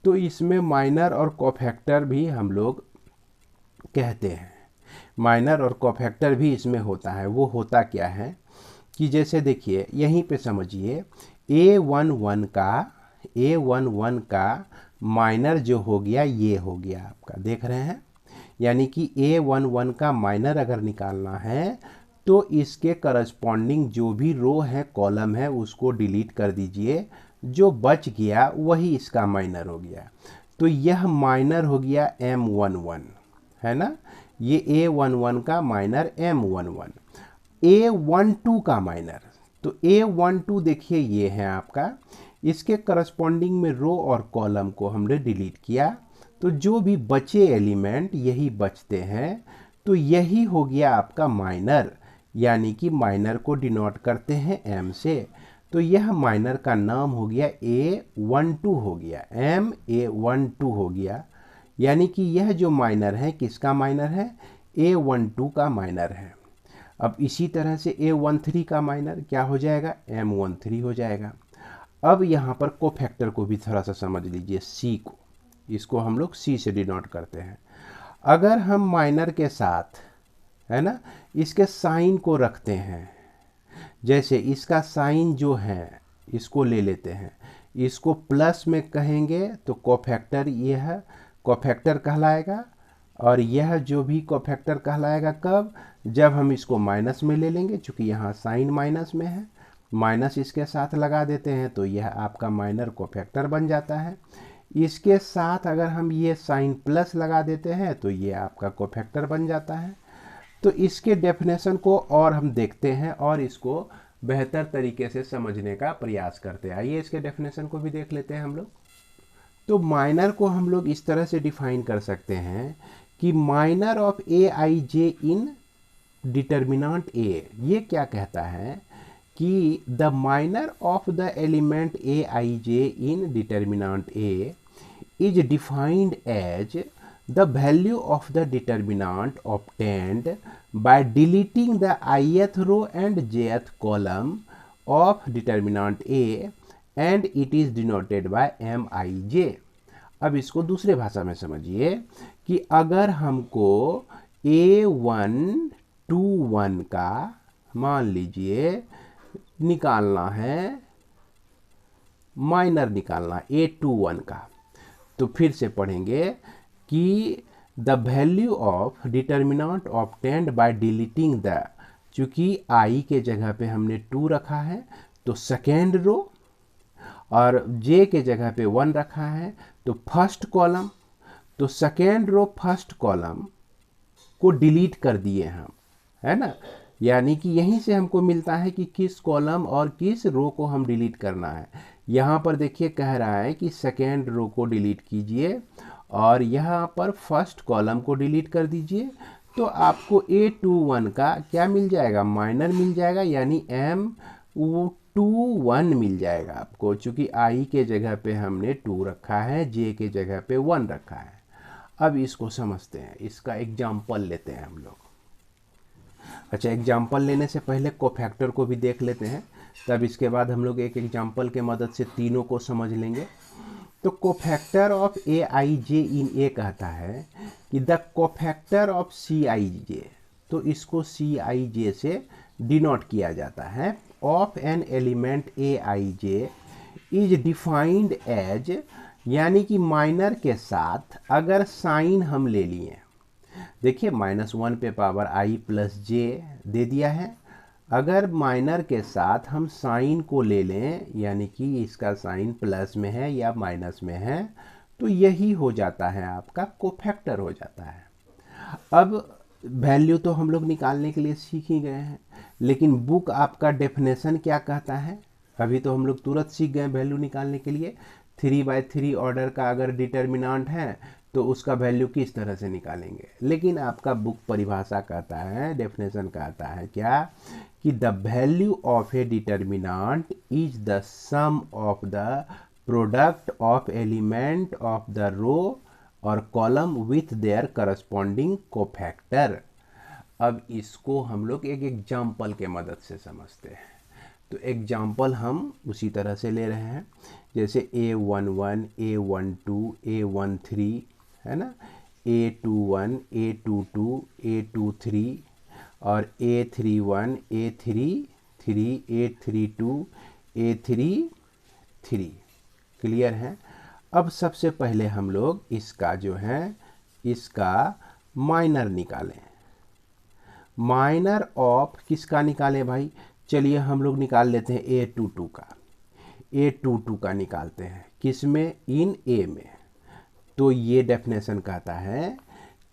S1: तो इसमें माइनर और कोफैक्टर भी हम लोग कहते हैं। माइनर और कोफैक्टर भी इसमें होता है। वो होता क्या है कि जैसे देखिए यहीं पे समझिए, A11 का माइनर जो हो गया ये हो गया आपका, देख रहे हैं। यानी कि A11 का माइनर अगर निकालना है तो इसके करस्पॉन्डिंग जो भी रो है, कॉलम है, उसको डिलीट कर दीजिए। जो बच गया वही इसका माइनर हो गया। तो यह माइनर हो गया M11, है ना। ये A11 का माइनर M11। A12 का माइनर, तो A12 देखिए ये है आपका। इसके करस्पॉन्डिंग में रो और कॉलम को हमने डिलीट किया तो जो भी बचे एलिमेंट यही बचते हैं। तो यही हो गया आपका माइनर, यानी कि माइनर को डिनोट करते हैं M से। तो यह माइनर का नाम हो गया A12 हो गया, MA12 हो गया। यानी कि यह जो माइनर है किसका माइनर है? A12 का माइनर है। अब इसी तरह से A13 का माइनर क्या हो जाएगा? M13 हो जाएगा। अब यहाँ पर कोफैक्टर को भी थोड़ा सा समझ लीजिए, C को, इसको हम लोग C से डिनोट करते हैं। अगर हम माइनर के साथ, है ना, इसके साइन को रखते हैं, जैसे इसका साइन जो है इसको ले लेते हैं, इसको प्लस में कहेंगे तो कोफैक्टर, यह कोफैक्टर कहलाएगा। और यह जो भी कोफैक्टर कहलाएगा कब? जब हम इसको माइनस में ले लेंगे, चूँकि यहाँ साइन माइनस में है, माइनस इसके साथ लगा देते हैं तो यह आपका माइनर कोफैक्टर बन जाता है। इसके साथ अगर हम ये साइन प्लस लगा देते हैं तो ये आपका कोफैक्टर बन जाता है। तो इसके डेफिनेशन को और हम देखते हैं और इसको बेहतर तरीके से समझने का प्रयास करते हैं। आइए इसके डेफिनेशन को भी देख लेते हैं हम लोग। तो माइनर को हम लोग इस तरह से डिफाइन कर सकते हैं कि minor of Aij in determinant A, ये क्या कहता है कि the minor of the element Aij in determinant A is defined as the value of the determinant obtained by deleting the ith row and jth column of determinant A and it is denoted by Mij। अब इसको दूसरे भाषा में समझिए कि अगर हमको A121 का मान लीजिए निकालना है, माइनर निकालना A21 का, तो फिर से पढ़ेंगे कि the value of determinant obtained by deleting the, चूँकि I के जगह पे हमने 2 रखा है तो सेकेंड रो, और जे के जगह पे 1 रखा है तो फर्स्ट कॉलम, तो सेकेंड रो फर्स्ट कॉलम को डिलीट कर दिए हम, है ना। यानी कि यहीं से हमको मिलता है कि किस कॉलम और किस रो को हम डिलीट करना है। यहाँ पर देखिए कह रहा है कि सेकेंड रो को डिलीट कीजिए और यहाँ पर फर्स्ट कॉलम को डिलीट कर दीजिए, तो आपको A21 का क्या मिल जाएगा, माइनर मिल जाएगा, यानी M21 मिल जाएगा आपको, चूँकि I के जगह पे हमने 2 रखा है, J के जगह पे 1 रखा है। अब इसको समझते हैं, इसका एग्जाम्पल लेते हैं हम लोग। अच्छा, एग्जाम्पल लेने से पहले कोफैक्टर को भी देख लेते हैं, तब इसके बाद हम लोग एक एग्जाम्पल के मदद से तीनों को समझ लेंगे। तो कोफैक्टर ऑफ AIJ इन ए कहता है कि द कोफैक्टर ऑफ CIJ, तो इसको CIJ से डिनोट किया जाता है, of an element AIJ is defined as, यानी कि माइनर के साथ अगर साइन हम ले लिए, देखिए -1 पे पावर I प्लस जे दे दिया है, अगर माइनर के साथ हम साइन को ले लें, यानी कि इसका साइन प्लस में है या माइनस में है, तो यही हो जाता है आपका कोफैक्टर हो जाता है। अब वैल्यू तो हम लोग निकालने के लिए सीख ही गए हैं, लेकिन बुक आपका डेफिनेशन क्या कहता है, अभी तो हम लोग तुरंत सीख गए वैल्यू निकालने के लिए। 3/3 ऑर्डर का अगर डिटर्मिनेंट है तो उसका वैल्यू किस तरह से निकालेंगे, लेकिन आपका बुक परिभाषा कहता है, डेफिनेशन कहता है क्या, कि the value of a determinant is the sum of the product of element of the row और column with their corresponding cofactor. अब इसको हम लोग एक एग्जाम्पल के मदद से समझते हैं। तो एग्जाम्पल हम उसी तरह से ले रहे हैं, जैसे A11, A12, A13, है ना, A21, A22, A23 और A31, A33, A32, A33। Clear है। अब सबसे पहले हम लोग इसका जो है इसका माइनर निकालें। माइनर ऑफ किसका निकालें भाई, चलिए हम लोग निकाल लेते हैं A22 का। A22 का निकालते हैं किस में, इन A में। तो ये डेफिनेशन कहता है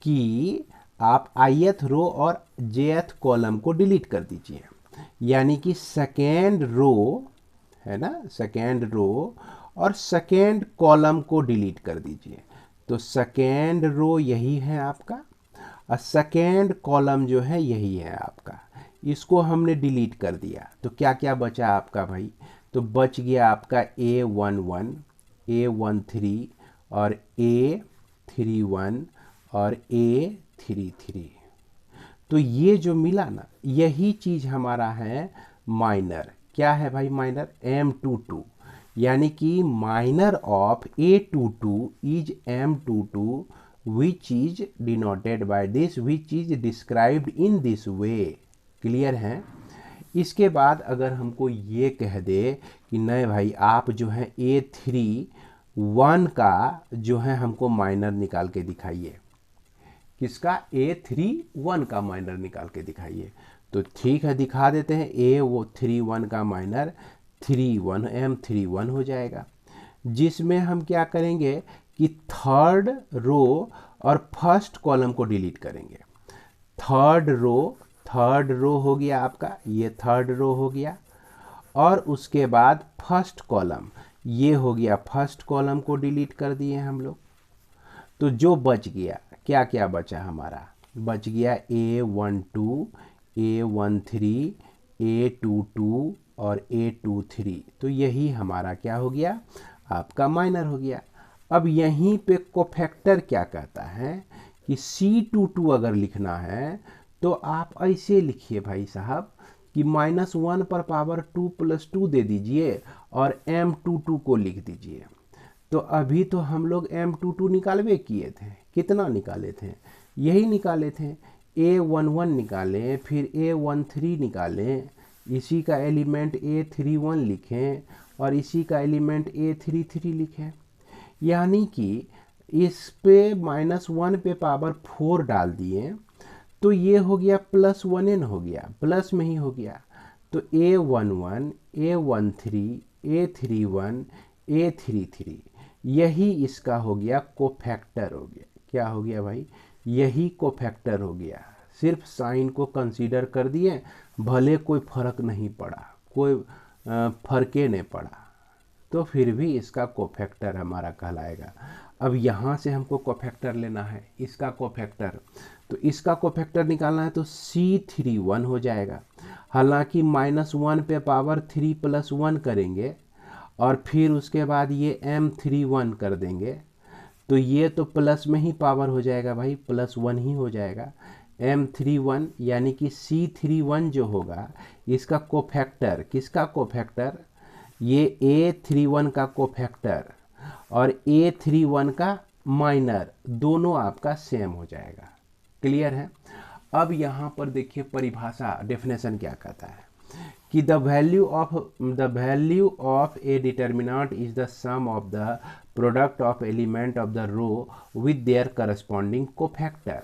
S1: कि आप ith रो और jth कॉलम को डिलीट कर दीजिए, यानी कि सेकेंड रो, है ना, सेकेंड रो और सेकेंड कॉलम को डिलीट कर दीजिए। तो सेकेंड रो यही है आपका और सेकेंड कॉलम जो है यही है आपका, इसको हमने डिलीट कर दिया। तो क्या क्या बचा आपका भाई, तो बच गया आपका A11, A13 और A31 और A33। तो ये जो मिला ना, यही चीज़ हमारा है माइनर। क्या है भाई माइनर, M22, यानी कि minor of A22 is M22 which is denoted by this, which is described in this way. Clear है। इसके बाद अगर हमको ये कह दे कि नहीं भाई आप जो है A31 का जो है हमको माइनर निकाल के दिखाइए, किसका, A31 का माइनर निकाल के दिखाइए, तो ठीक है दिखा देते हैं। A31 का माइनर 31 M31 हो जाएगा, जिसमें हम क्या करेंगे कि थर्ड रो और फर्स्ट कॉलम को डिलीट करेंगे। थर्ड रो हो गया आपका, ये थर्ड रो हो गया, और उसके बाद फर्स्ट कॉलम ये हो गया, फर्स्ट कॉलम को डिलीट कर दिए हम लोग। तो जो बच गया, क्या क्या बचा हमारा, बच गया A12, A13, A22 और A23। तो यही हमारा क्या हो गया, आपका माइनर हो गया। अब यहीं पे कोफैक्टर क्या कहता है कि C22 अगर लिखना है तो आप ऐसे लिखिए भाई साहब कि -1 पर पावर 2 + 2 दे दीजिए और M22 को लिख दीजिए। तो अभी तो हम लोग M22 निकालवे किए थे, कितना निकाले थे, यही निकाले थे। A11 निकालें, फिर A13 निकालें, इसी का एलिमेंट A31 लिखें और इसी का एलिमेंट A33 लिखें। यानी कि इस पे -1 पे पावर 4 डाल दिए तो ये हो गया +1n हो गया, प्लस में ही हो गया।
S2: तो A11, A13, A31, A33 यही इसका हो गया कोफैक्टर हो गया। क्या हो गया भाई? यही कोफैक्टर हो गया। सिर्फ साइन को कंसीडर कर दिए, भले कोई फर्क नहीं पड़ा, कोई फर्के नहीं पड़ा, तो फिर भी इसका कोफैक्टर हमारा कहलाएगा। अब यहाँ से हमको कोफैक्टर लेना है, इसका कोफैक्टर, तो इसका कोफैक्टर निकालना है तो C31 हो जाएगा। हालांकि -1 पे पावर 3 + 1 करेंगे और फिर उसके बाद ये M31 कर देंगे, तो ये तो प्लस में ही पावर हो जाएगा भाई, +1 ही हो जाएगा। M31 यानी कि C31 जो होगा इसका कोफैक्टर, किसका कोफैक्टर? ये A31 का कोफैक्टर और A31 का माइनर, दोनों आपका सेम हो जाएगा। क्लियर है? अब यहाँ पर देखिए परिभाषा, डेफिनेशन क्या कहता है कि the value of a determinant is the sum of the product of element of the row with their corresponding cofactor.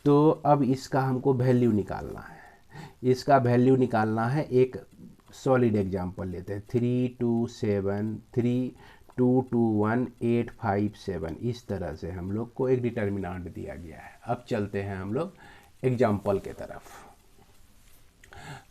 S2: तो अब इसका हमको वैल्यू निकालना है, इसका वैल्यू निकालना है। एक सॉलिड एग्जांपल लेते हैं, 3 2 7 3 2 2 1 8 5 7, इस तरह से हम लोग को एक डिटर्मिनेंट दिया गया है। अब चलते हैं हम लोग एग्जाम्पल के तरफ।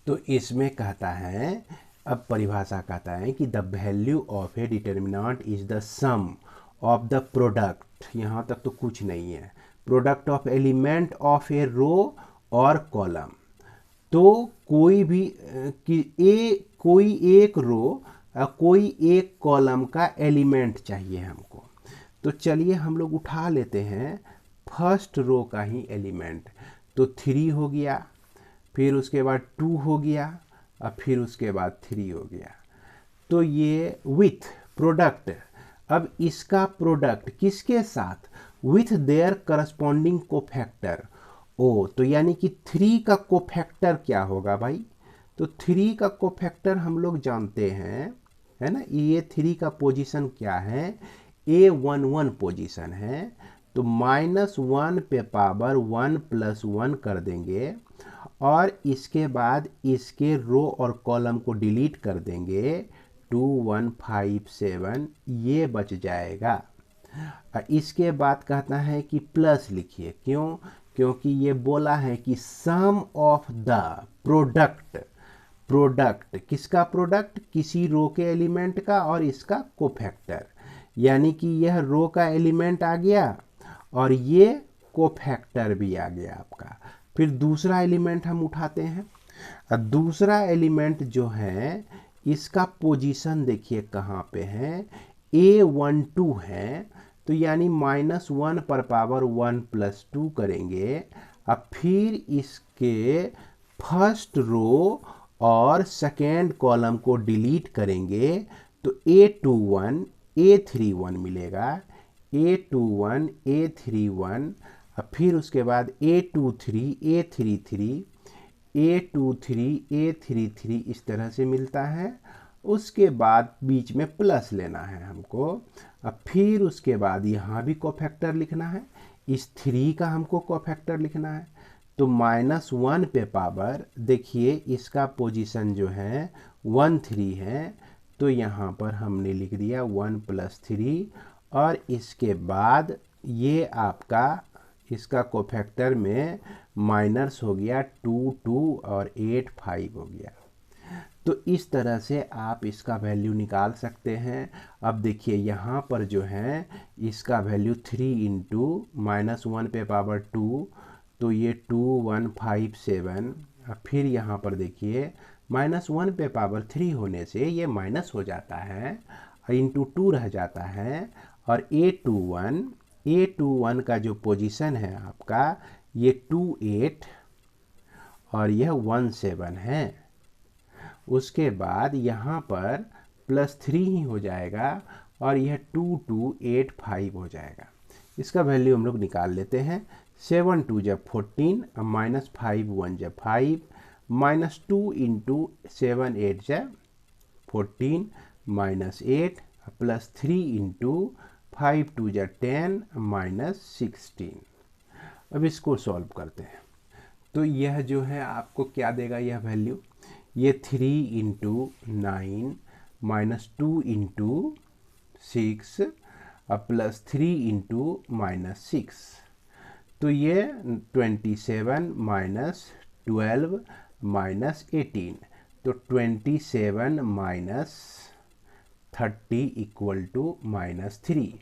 S2: तो इसमें कहता है, अब परिभाषा कहता है कि the value of a determinant is the sum of the product, यहाँ तक तो कुछ नहीं है, product of element of a row और कॉलम। तो कोई भी कोई एक रो, कोई एक कॉलम का एलिमेंट चाहिए हमको। तो चलिए हम लोग उठा लेते हैं फर्स्ट रो का ही एलिमेंट। तो 3 हो गया, फिर उसके बाद 2 हो गया और फिर उसके बाद 3 हो गया। तो ये विथ प्रोडक्ट, अब इसका प्रोडक्ट किसके साथ? With their corresponding cofactor. ओ, तो यानी कि 3 का कोफैक्टर क्या होगा भाई? तो 3 का कोफैक्टर हम लोग जानते हैं, है ना, ये 3 का पोजीशन क्या है? A11 पोजीशन है। तो -1 पे पावर 1 + 1 कर देंगे और इसके बाद इसके रो और कॉलम को डिलीट कर देंगे। 2 1 5 7 ये बच जाएगा। इसके बाद कहता है कि प्लस लिखिए, क्यों? क्योंकि ये बोला है कि सम ऑफ द प्रोडक्ट, प्रोडक्ट किसका प्रोडक्ट? किसी रो के एलिमेंट का और इसका कोफैक्टर, यानी कि यह रो का एलिमेंट आ गया और ये कोफैक्टर भी आ गया आपका। फिर दूसरा एलिमेंट हम उठाते हैं। दूसरा एलिमेंट जो है इसका पोजीशन देखिए कहाँ पे है? A12 है। तो यानी -1 पर पावर 1 + 2 करेंगे। अब फिर इसके फर्स्ट रो और सेकेंड कॉलम को डिलीट करेंगे तो A21 A31 मिलेगा। A21 A31, अब फिर उसके बाद A23 A33 A23 A33 इस तरह से मिलता है। उसके बाद बीच में प्लस लेना है हमको। अब फिर उसके बाद यहाँ भी कोफैक्टर लिखना है, इस 3 का हमको कोफैक्टर लिखना है। तो -1 पे पावर, देखिए इसका पोजीशन जो है 1 3 है, तो यहाँ पर हमने लिख दिया 1 + 3 और इसके बाद ये आपका इसका कोफैक्टर में माइनस हो गया 2 2 और 8 5 हो गया। तो इस तरह से आप इसका वैल्यू निकाल सकते हैं। अब देखिए यहाँ पर जो है इसका वैल्यू 3 × -1 पे पावर 2, तो ये 2 1 5 7। अब फिर यहाँ पर देखिए -1 पे पावर 3 होने से ये माइनस हो जाता है, × 2 रह जाता है। और A21 का जो पोजीशन है आपका, ये 2 8 और यह 1 7 है। उसके बाद यहाँ पर +3 ही हो जाएगा और यह 2 2 8 5 हो जाएगा। इसका वैल्यू हम लोग निकाल लेते हैं। 7 2 जब 14, -5 1 जब 5, -2 × 7 8 जब 14, -8 +3 × 5 2 जब 10, -16। अब इसको सॉल्व करते हैं। तो यह जो है आपको क्या देगा? यह वैल्यू, ये 3 into 9 minus 2 into 6 plus 3 into minus 6, तो ये 27 माइनस 12 माइनस 18, तो 27 माइनस 30 इक्वल टू माइनस 3,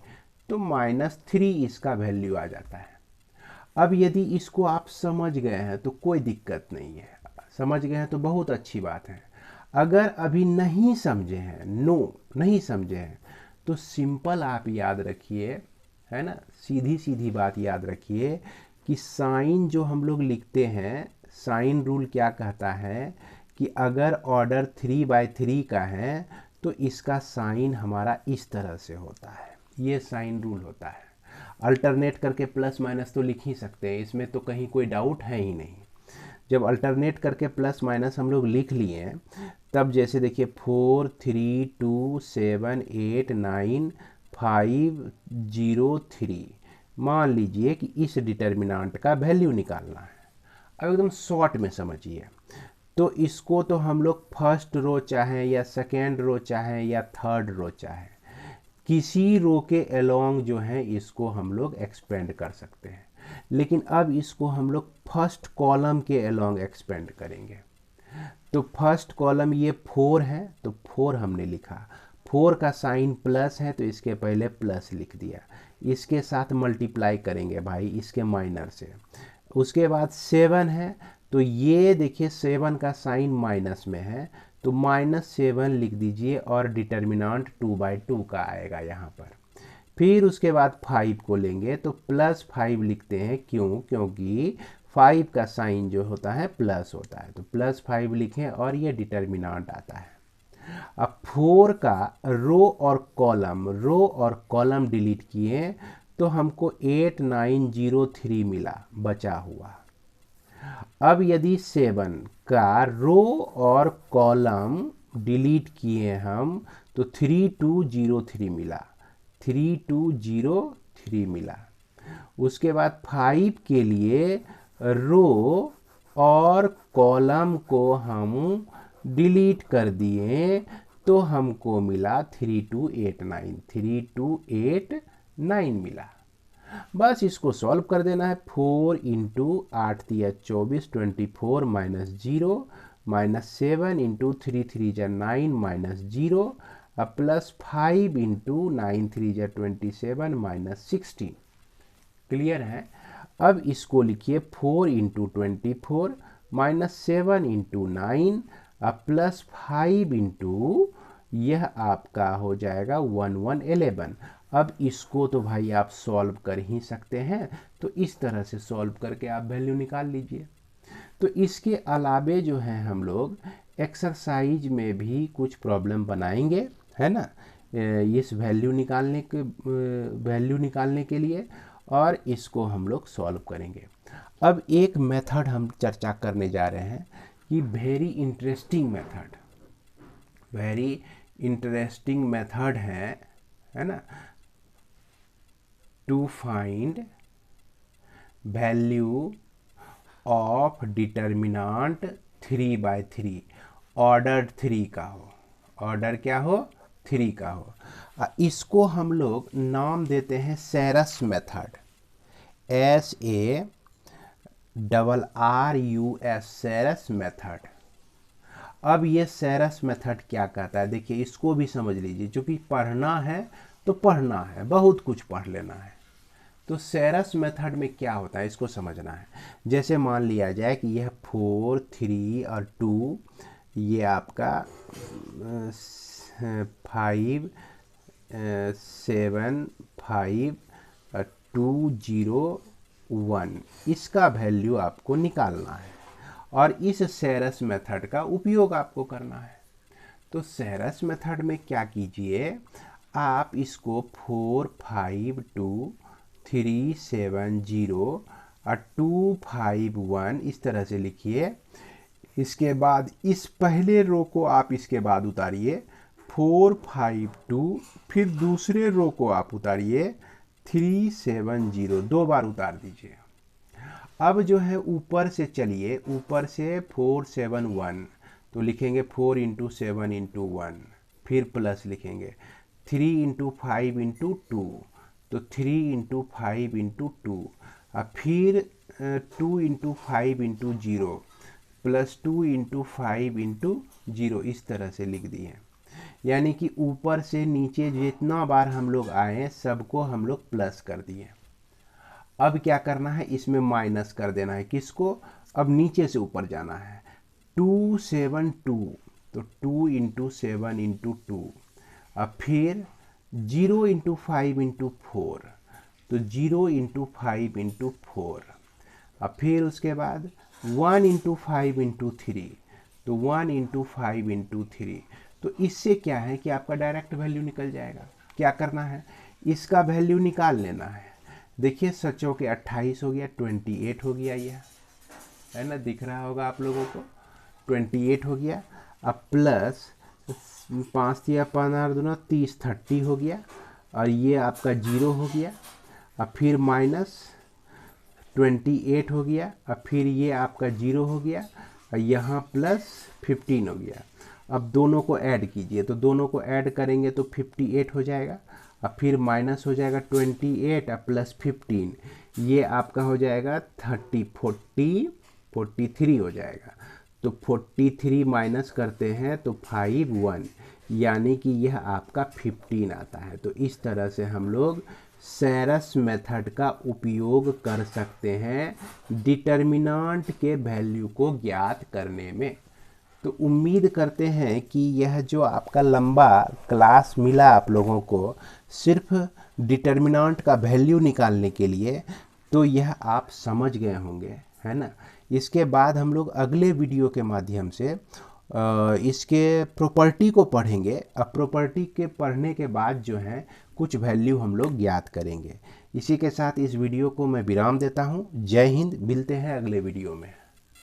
S2: तो माइनस 3 इसका वैल्यू आ जाता है। अब यदि इसको आप समझ गए हैं तो कोई दिक्कत नहीं है, समझ गए हैं तो बहुत अच्छी बात है। अगर अभी नहीं समझे हैं, नहीं समझे हैं, तो सिंपल आप याद रखिए, है ना, सीधी सीधी बात याद रखिए कि साइन जो हम लोग लिखते हैं, साइन रूल क्या कहता है कि अगर ऑर्डर 3/3 का है तो इसका साइन हमारा इस तरह से होता है, ये साइन रूल होता है। अल्टरनेट करके प्लस माइनस तो लिख ही सकते हैं, इसमें तो कहीं कोई डाउट है ही नहीं। जब अल्टरनेट करके प्लस माइनस हम लोग लिख लिए हैं, तब जैसे देखिए 4 3 2 7 8 9 5 0 3, मान लीजिए कि इस डिटर्मिनेंट का वैल्यू निकालना है। अब एकदम शॉर्ट में समझिए, तो इसको तो हम लोग फर्स्ट रो चाहें या सेकेंड रो चाहें या थर्ड रो चाहें, किसी रो के अलोंग जो है इसको हम लोग एक्सपेंड कर सकते हैं। लेकिन अब इसको हम लोग फर्स्ट कॉलम के अलोंग एक्सपेंड करेंगे। तो फर्स्ट कॉलम ये 4 है, तो 4 हमने लिखा, 4 का साइन प्लस है तो इसके पहले प्लस लिख दिया, इसके साथ मल्टीप्लाई करेंगे भाई इसके माइनर से। उसके बाद 7 है, तो ये देखिए 7 का साइन माइनस में है, तो -7 लिख दीजिए और डिटर्मिनेंट 2/2 का आएगा यहाँ पर। फिर उसके बाद 5 को लेंगे तो +5 लिखते हैं, क्यों? क्योंकि 5 का साइन जो होता है प्लस होता है, तो +5 लिखें और ये डिटर्मिनेंट आता है। अब 4 का रो और कॉलम डिलीट किए तो हमको 8903 मिला बचा हुआ। अब यदि 7 का रो और कॉलम डिलीट किए हम तो 3203 मिला, 3203 मिला। उसके बाद 5 के लिए रो और कॉलम को हम डिलीट कर दिए तो हमको मिला 3289 मिला। बस इसको सॉल्व कर देना है। 4 इंटू 8 दिया 24, 24 माइनस 0 माइनस 7 इंटू 3 3 जा 9 माइनस 0 प्लस 5 इंटू 9 3 जा 27 माइनस 16। क्लियर है? अब इसको लिखिए 4 into 24 minus 7 into 9 plus 5 into, यह आपका हो जाएगा 1111। अब इसको तो भाई आप सॉल्व कर ही सकते हैं, तो इस तरह से सॉल्व करके आप वैल्यू निकाल लीजिए। तो इसके अलावे जो है हम लोग एक्सरसाइज में भी कुछ प्रॉब्लम बनाएंगे, है ना, इस वैल्यू निकालने के लिए, और इसको हम लोग सॉल्व करेंगे। अब एक मेथड हम चर्चा करने जा रहे हैं कि वेरी इंटरेस्टिंग मेथड है ना, to find value of determinant 3/3, order 3 का हो, ऑर्डर क्या हो? 3 का हो। इसको हम लोग नाम देते हैं सेरस मेथड, SARRUS, सेरस मेथड। अब ये सेरस मेथड क्या कहता है, देखिए इसको भी समझ लीजिए, क्योंकि पढ़ना है तो पढ़ना है, बहुत कुछ पढ़ लेना है। तो सेरस मेथड में क्या होता है इसको समझना है। जैसे मान लिया जाए कि यह 4 3 और 2, ये आपका 5 7 5 2 0 1, इसका वैल्यू आपको निकालना है और इस सेरस मेथड का उपयोग आपको करना है। तो सेरस मेथड में क्या कीजिए, आप इसको 4 5 2 3 7 0 और 2 5 1 इस तरह से लिखिए। इसके बाद इस पहले रो को आप इसके बाद उतारिए 4 5 2, फिर दूसरे रो को आप उतारिए 3 7 0, 2 बार उतार दीजिए। अब जो है ऊपर से चलिए, ऊपर से 4 7 1, तो तो लिखेंगे 4 इंटू 7 इंटू 1, फिर प्लस लिखेंगे 3 इंटू 5 इंटू 2, तो 3 इंटू 5 इंटू 2, और फिर 2 into 5 into 0 plus 2 into 5 into 0, इस तरह से लिख दिए। यानी कि ऊपर से नीचे जितना बार हम लोग आए सबको हम लोग प्लस कर दिए। अब क्या करना है, इसमें माइनस कर देना है। किसको? अब नीचे से ऊपर जाना है। 2 7 2, तो 2 इंटू 7 इंटू 2, अब फिर 0 इंटू 5 इंटू 4, तो 0 इंटू 5 इंटू 4, अब फिर उसके बाद 1 इंटू 5 इंटू 3, तो 1 इंटू 5 इंटू 3। तो इससे क्या है कि आपका डायरेक्ट वैल्यू निकल जाएगा। क्या करना है, इसका वैल्यू निकाल लेना है। देखिए सचो के 28 हो गया, 28 हो गया, यह है ना, दिख रहा होगा आप लोगों को, 28 हो गया। अब प्लस 5 या 15 दूना 30, 30 हो गया, और ये आपका 0 हो गया। अब फिर माइनस 28 हो गया, अब फिर ये आपका 0 हो गया, और यहाँ प्लस 15 हो गया। अब दोनों को ऐड कीजिए, तो दोनों को ऐड करेंगे तो 58 हो जाएगा, अब फिर माइनस हो जाएगा 28 और प्लस 15, ये आपका हो जाएगा 43 हो जाएगा। तो 43 माइनस करते हैं तो 51, यानी कि यह आपका 15 आता है। तो इस तरह से हम लोग सेरस मेथड का उपयोग कर सकते हैं डिटर्मिनेंट के वैल्यू को ज्ञात करने में। तो उम्मीद करते हैं कि यह जो आपका लंबा क्लास मिला आप लोगों को सिर्फ डिटर्मिनेंट का वैल्यू निकालने के लिए, तो यह आप समझ गए होंगे, है ना। इसके बाद हम लोग अगले वीडियो के माध्यम से इसके प्रॉपर्टी को पढ़ेंगे। अब प्रॉपर्टी के पढ़ने के बाद जो है कुछ वैल्यू हम लोग ज्ञात करेंगे। इसी के साथ इस वीडियो को मैं विराम देता हूँ। जय हिंद, मिलते हैं अगले वीडियो में।